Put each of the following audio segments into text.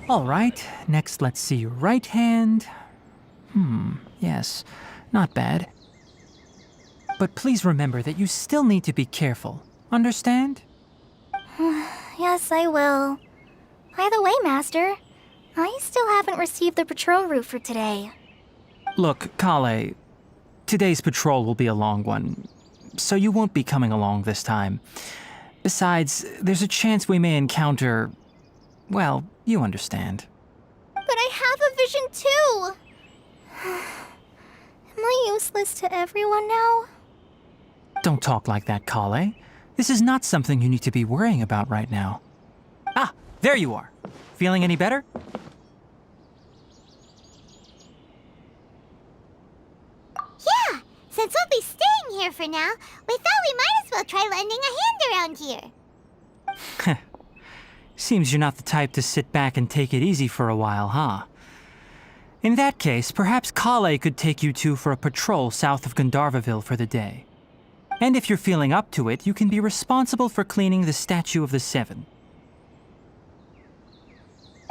All right, next let's see your right hand. Yes, not bad. But please remember that you still need to be careful. Understand? Yes, I will. By the way, Master, I still haven't received the patrol route for today. Look, Kale, today's patrol will be a long one, so you won't be coming along this time. Besides, there's a chance we may encounter... well, you understand. But I have a vision too! Am I useless to everyone now? Don't talk like that, Kale. This is not something you need to be worrying about right now. Ah, there you are. Feeling any better? Yeah, since we'll be staying here for now, we thought we might as well try lending a hand around here. Seems you're not the type to sit back and take it easy for a while, huh? In that case, perhaps Kale could take you two for a patrol south of Gandharvaville for the day. And if you're feeling up to it, you can be responsible for cleaning the Statue of the Seven.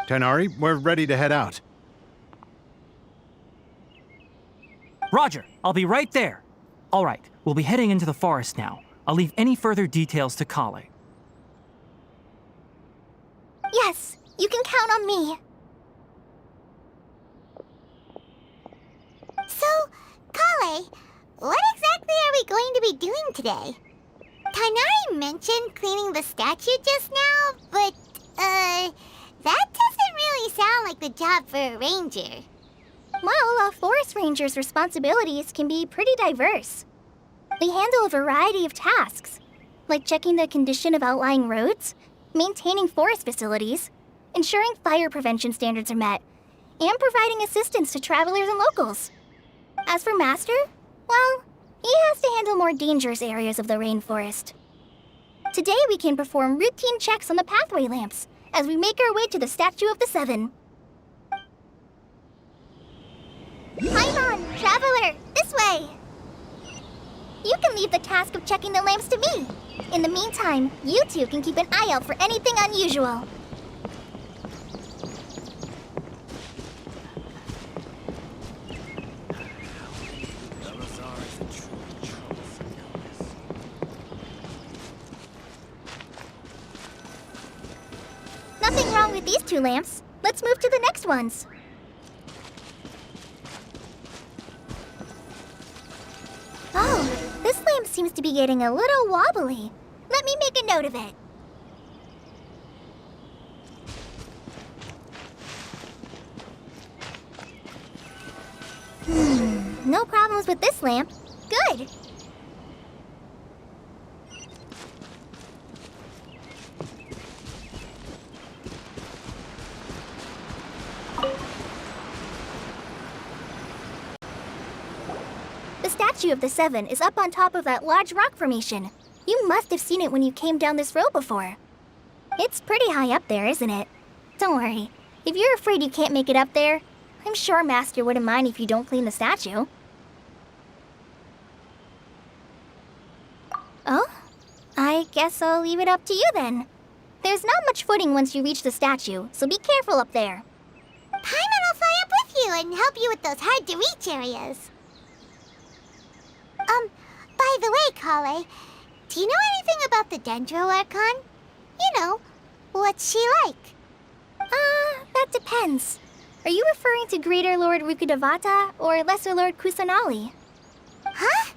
Tighnari, we're ready to head out. Roger, I'll be right there. All right, we'll be heading into the forest now. I'll leave any further details to Kale. Yes, you can count on me. So, Kale, what exactly are we going to be doing today? Tighnari mentioned cleaning the statue just now, but, that doesn't really sound like the job for a ranger. Well, a forest ranger's responsibilities can be pretty diverse. They handle a variety of tasks, like checking the condition of outlying roads, maintaining forest facilities, ensuring fire prevention standards are met, and providing assistance to travelers and locals. As for Master, well, he has to handle more dangerous areas of the rainforest. Today we can perform routine checks on the pathway lamps as we make our way to the Statue of the Seven. Paimon, traveler, this way! You can leave the task of checking the lamps to me. In the meantime, you two can keep an eye out for anything unusual. Nothing wrong with these two lamps. Let's move to the next ones. Oh, this lamp seems to be getting a little wobbly. Let me make a note of it. No problems with this lamp. Good. The Statue of the Seven is up on top of that large rock formation. You must have seen it when you came down this road before. It's pretty high up there, isn't it? Don't worry. If you're afraid you can't make it up there, I'm sure Master wouldn't mind if you don't clean the statue. Oh? I guess I'll leave it up to you then. There's not much footing once you reach the statue, so be careful up there. Paimon will fly up with you and help you with those hard-to-reach areas. By the way, Kale, do you know anything about the Dendro Archon? You know, what's she like? That depends. Are you referring to Greater Lord Rukkhadevata or Lesser Lord Kusanali? Huh?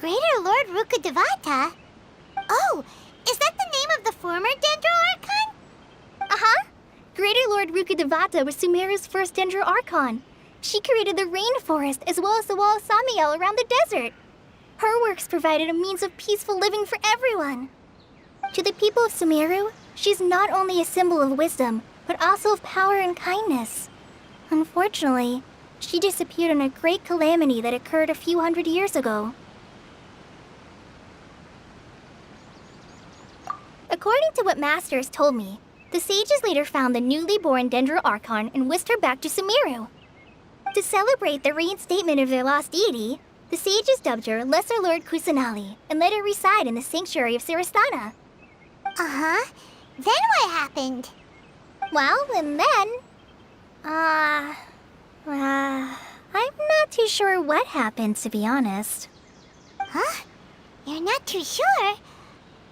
Greater Lord Rukkhadevata? Oh, is that the name of the former Dendro Archon? Uh-huh. Greater Lord Rukkhadevata was Sumeru's first Dendro Archon. She created the rainforest as well as the wall of Samiel around the desert. Her works provided a means of peaceful living for everyone. To the people of Sumeru, she's not only a symbol of wisdom, but also of power and kindness. Unfortunately, she disappeared in a great calamity that occurred a few hundred years ago. According to what Master has told me, the sages later found the newly born Dendro Archon and whisked her back to Sumeru. To celebrate the reinstatement of their lost deity, the sages dubbed her Lesser Lord Kusanali and let her reside in the sanctuary of Siristana. Uh-huh. Then what happened? Well, and then... I'm not too sure what happened, to be honest. Huh? You're not too sure?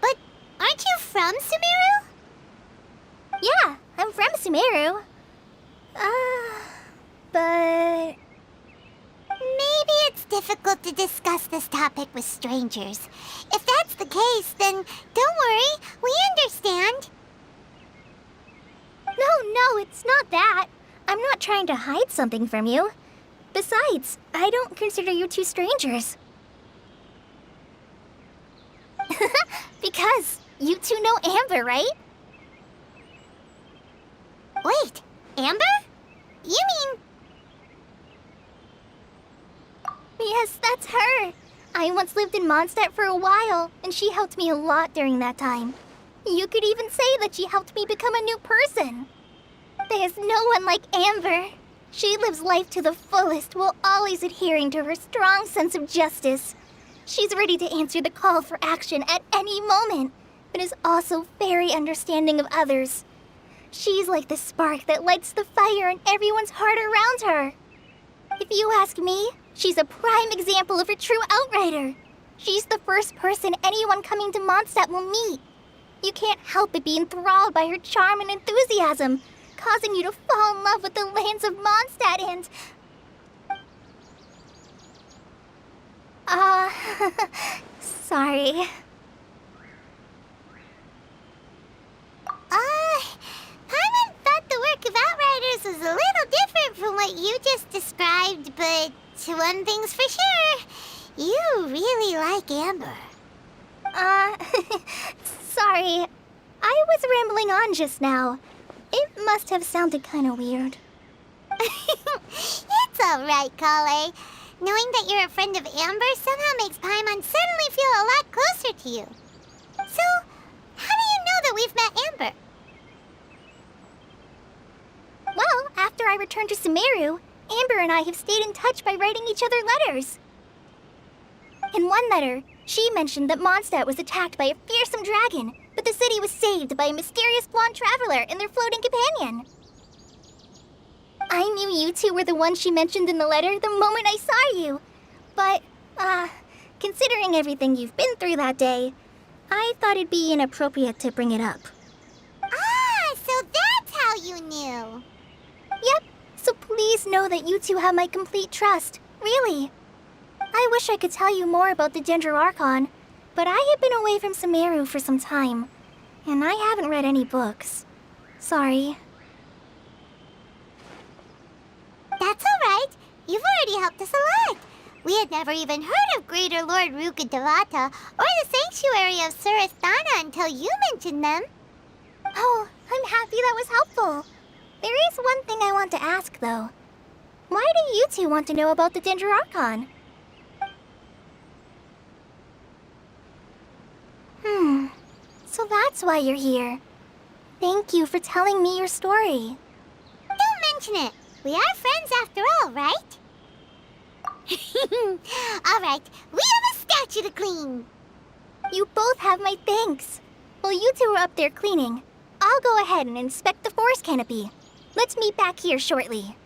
But aren't you from Sumeru? Yeah, I'm from Sumeru. But... Maybe it's difficult to discuss this topic with strangers. If that's the case, then don't worry, we understand. No, it's not that. I'm not trying to hide something from you. Besides, I don't consider you two strangers. Because you two know Amber, right? Wait, Amber? You mean... Yes, that's her. I once lived in Mondstadt for a while, and she helped me a lot during that time. You could even say that she helped me become a new person. There's no one like Amber. She lives life to the fullest while always adhering to her strong sense of justice. She's ready to answer the call for action at any moment, but is also very understanding of others. She's like the spark that lights the fire in everyone's heart around her. If you ask me, she's a prime example of a true outrider. She's the first person anyone coming to Mondstadt will meet. You can't help but be enthralled by her charm and enthusiasm, causing you to fall in love with the lands of Mondstadt and... sorry. Paimon thought the work of Outriders was a little different from what you just described, but one thing's for sure, you really like Amber. Sorry. I was rambling on just now. It must have sounded kind of weird. It's alright, Kale. Knowing that you're a friend of Amber somehow makes Paimon suddenly feel a lot closer to you. So, how do you know that we've met Amber? Well, after I returned to Sumeru, Amber and I have stayed in touch by writing each other letters. In one letter, she mentioned that Mondstadt was attacked by a fearsome dragon, but the city was saved by a mysterious blonde traveler and their floating companion. I knew you two were the ones she mentioned in the letter the moment I saw you. But, considering everything you've been through that day, I thought it'd be inappropriate to bring it up. Ah, so that's how you knew. Yep, so please know that you two have my complete trust, really. I wish I could tell you more about the Archon, but I have been away from Sumeru for some time, and I haven't read any books. Sorry. That's alright. You've already helped us a lot. We had never even heard of Greater Lord Rukadevata or the Sanctuary of Surasthana until you mentioned them. Oh, I'm happy that was helpful. There is one thing I want to ask, though. Why do you two want to know about the Archon? So that's why you're here. Thank you for telling me your story. Don't mention it. We are friends after all, right? Alright, we have a statue to clean. You both have my thanks. While you two are up there cleaning, I'll go ahead and inspect the forest canopy. Let's meet back here shortly.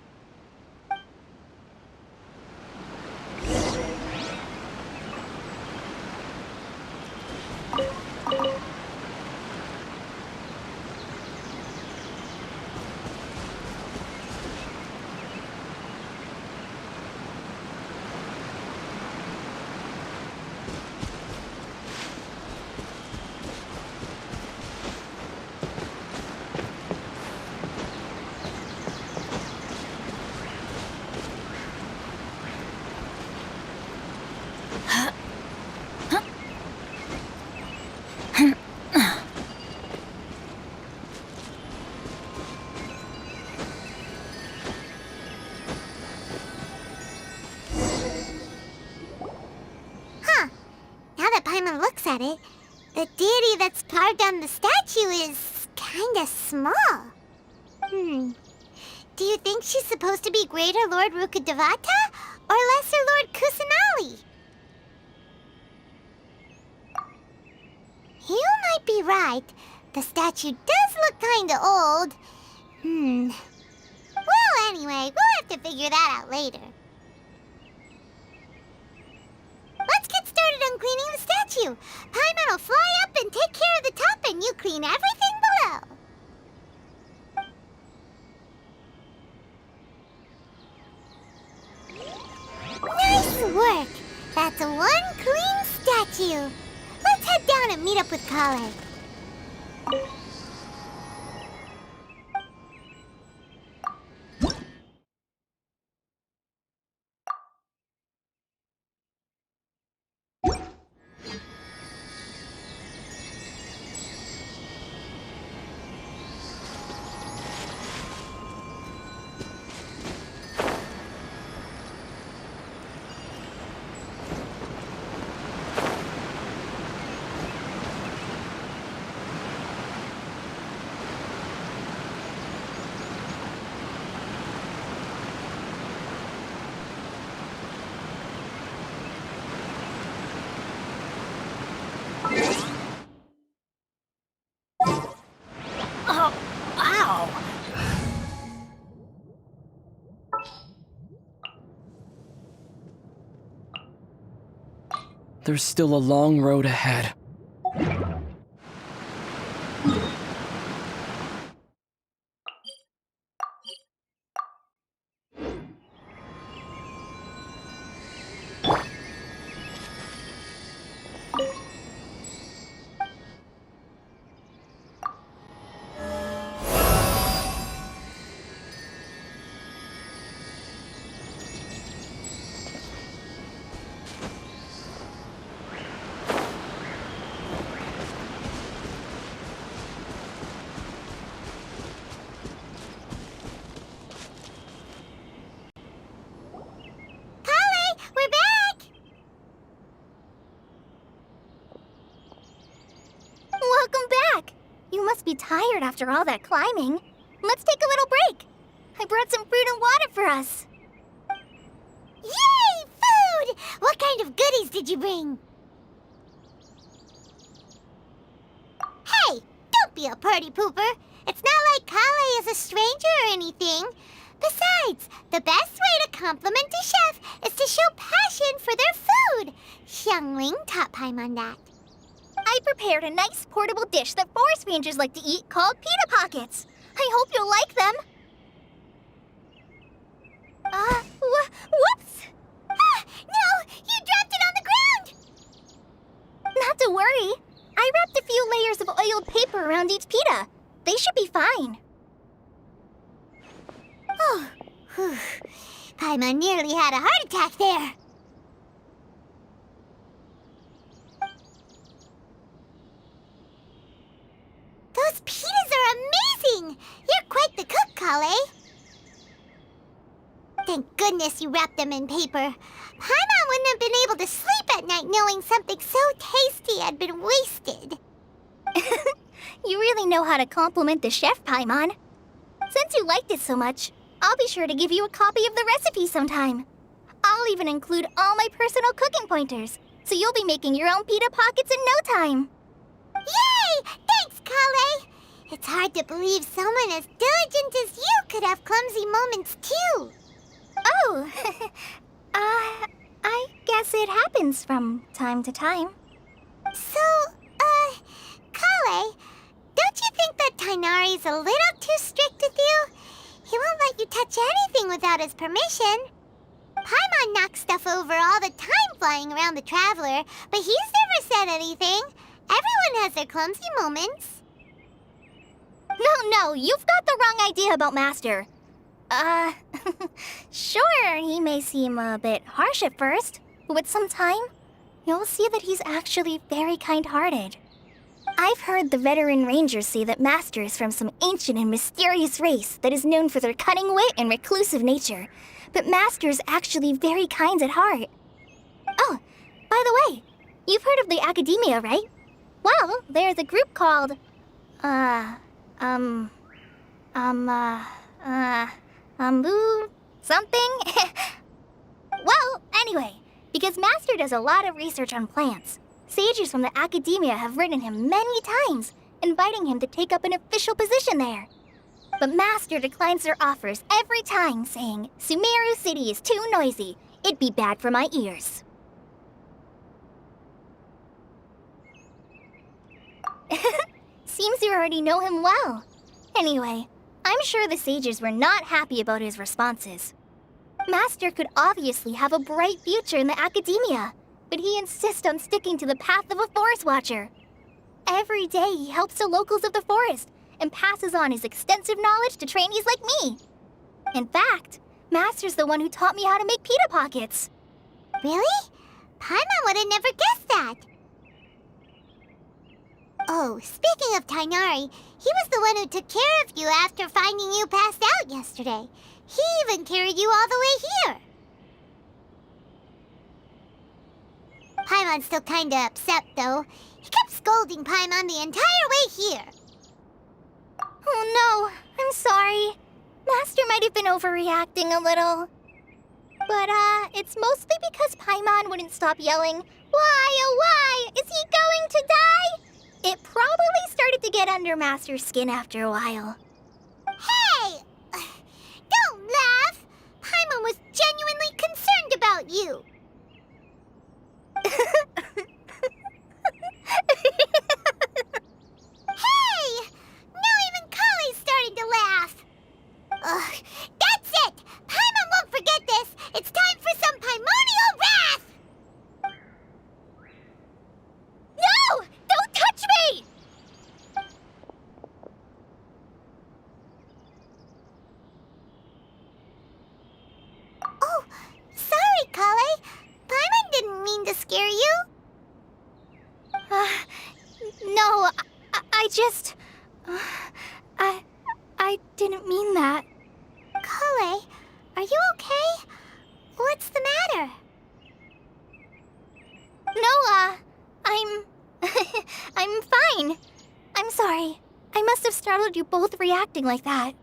Looks at it, the deity that's carved on the statue is kinda small. Do you think she's supposed to be Greater Lord Rukadevata or Lesser Lord Kusanali? You might be right. The statue does look kinda old. Well, anyway, we'll have to figure that out later. Let's get started on cleaning the statue. Paimon will fly up and take care of the top, and you clean everything below. Nice work! That's one clean statue. Let's head down and meet up with Kale. There's still a long road ahead. Be tired after all that climbing. Let's take a little break. I brought some fruit and water for us. Yay! Food! What kind of goodies did you bring? Hey! Don't be a party pooper. It's not like Kale is a stranger or anything. Besides, the best way to compliment a chef is to show passion for their food. Xiangling taught Paimon that. I prepared a nice portable dish that forest rangers like to eat called pita pockets. I hope you'll like them. Whoops! Ah, no! You dropped it on the ground! Not to worry. I wrapped a few layers of oiled paper around each pita. They should be fine. Oh, whew. Paimon nearly had a heart attack there. Those pitas are amazing! You're quite the cook, Kale. Thank goodness you wrapped them in paper. Paimon wouldn't have been able to sleep at night knowing something so tasty had been wasted. You really know how to compliment the chef, Paimon. Since you liked it so much, I'll be sure to give you a copy of the recipe sometime. I'll even include all my personal cooking pointers, so you'll be making your own pita pockets in no time. Yay! Thanks, Kale! It's hard to believe someone as diligent as you could have clumsy moments, too. Oh, I guess it happens from time to time. So, Kale, don't you think that Tainari's a little too strict with you? He won't let you touch anything without his permission. Paimon knocks stuff over all the time flying around the Traveler, but he's never said anything. Everyone has their clumsy moments. No, you've got the wrong idea about Master. Sure, he may seem a bit harsh at first, but with some time, you'll see that he's actually very kind-hearted. I've heard the veteran rangers say that Master is from some ancient and mysterious race that is known for their cunning wit and reclusive nature, but Master is actually very kind at heart. Oh, by the way, you've heard of the Academia, right? Well, there's a group called, Bamboo something? Well, anyway, because Master does a lot of research on plants, sages from the academia have written him many times, inviting him to take up an official position there. But Master declines their offers every time, saying, Sumeru City is too noisy. It'd be bad for my ears. Seems you already know him well. Anyway, I'm sure the sages were not happy about his responses. Master could obviously have a bright future in the academia, but he insists on sticking to the path of a forest watcher. Every day he helps the locals of the forest and passes on his extensive knowledge to trainees like me. In fact, Master's the one who taught me how to make pita pockets. Really? Paimon would have never guessed that. Oh, speaking of Tainari, he was the one who took care of you after finding you passed out yesterday. He even carried you all the way here. Paimon's still kinda upset, though. He kept scolding Paimon the entire way here. Oh no, I'm sorry. Master might have been overreacting a little. But, it's mostly because Paimon wouldn't stop yelling, Why, oh why, is he going to die? It probably started to get under Master's skin after a while. Hey! Don't laugh! Paimon was genuinely concerned about you. Hey! Now even Kali's starting to laugh. Ugh, that's it! Paimon won't forget this! It's time for some primordial wrath! No! Don't touch me! Oh, sorry, Kale. Paimon didn't mean to scare you. No, I just... I didn't mean that. Kale, are you okay? What's the matter? No, I'm... I'm fine. I'm sorry. I must have startled you both reacting like that.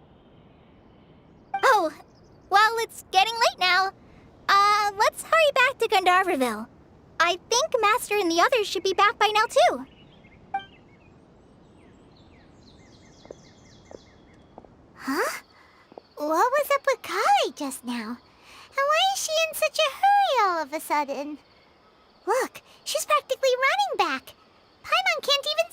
Oh, well, it's getting late now. Let's hurry back to Gandharvaville. I think Master and the others should be back by now, too. Huh? What was up with Kale just now? And why is she in such a hurry all of a sudden? Look, she's practically running back. Paimon can't even